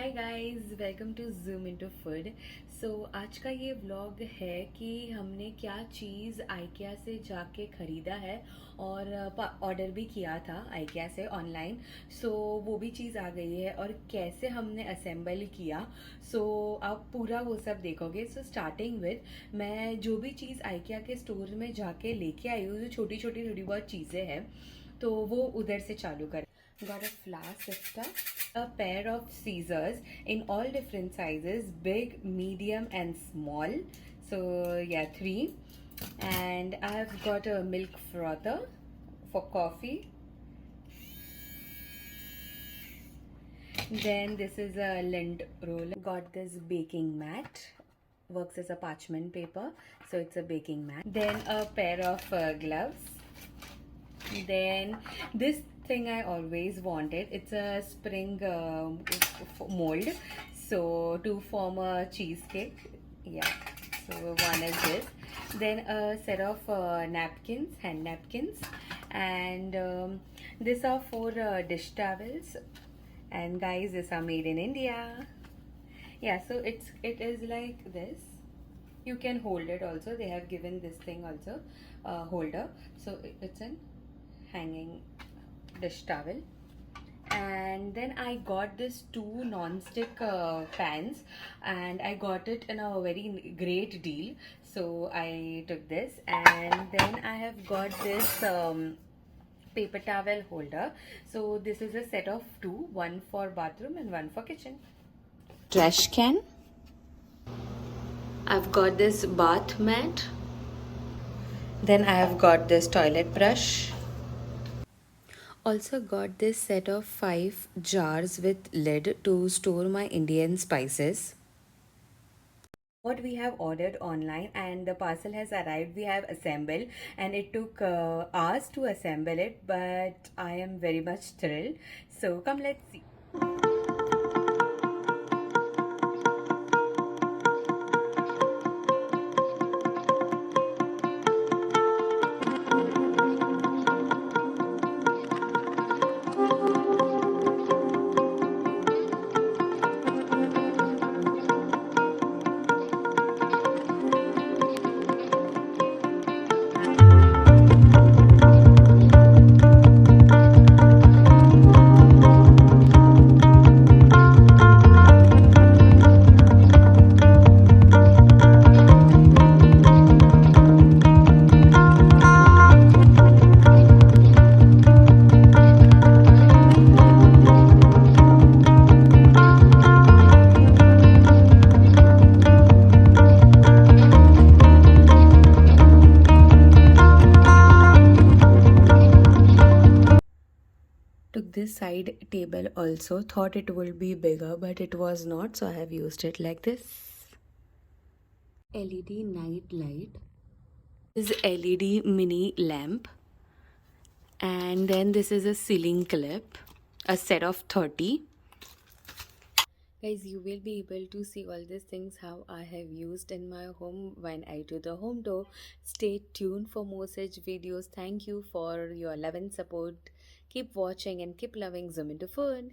Hi guys, welcome to zoom into food. आज का ये व्लॉग है कि हमने क्या चीज़ आइकिया से जाके ख़रीदा है और ऑर्डर भी किया था आइकिया से ऑनलाइन। वो भी चीज़ आ गई है और कैसे हमने असेंबल किया। आप पूरा वो सब देखोगे। स्टार्टिंग विद मैं जो भी चीज़ आइकिया के स्टोर में जाके लेके आई हूँ, जो छोटी छोटी थोड़ी बहुत चीज़ें हैं, तो वो उधर से चालू कर। Got a flour sifter, a pair of scissors in all different sizes, big, medium and small. Yeah, three. And I've got a milk frother for coffee. Then this is a lint roller. Got this baking mat. Works as a parchment paper, so it's a baking mat. Then a pair of gloves. Then this thing I always wanted. It's a spring mold, so to form a cheesecake. Yeah, so one is this. Then a set of napkins, hand napkins, and these are four dish towels. And guys, these are made in India. Yeah, so it is like this. You can hold it also. They have given this thing also, holder. So it's an hanging dish towel. And then I got this two non-stick pans, and I got it in a very great deal, so I took this. And then I have got this paper towel holder. So this is a set of two, one for bathroom and one for kitchen. Trash can. I've got this bath mat. Then I have got this toilet brush. Also got this set of 5 jars with lid to store my Indian spices. What we have ordered online and the parcel has arrived, we have assembled, and it took hours to assemble it, but I am very much thrilled. So come, let's see. Took this side table also, thought it would be bigger, but it was not, so I have used it like this. LED night light. This is LED mini lamp. And then this is a ceiling clip, a set of 30. Guys, you will be able to see all these things how I have used in my home when I do the home tour. Stay tuned for more such videos. Thank you for your love and support. Keep watching and keep loving Zoom into Food.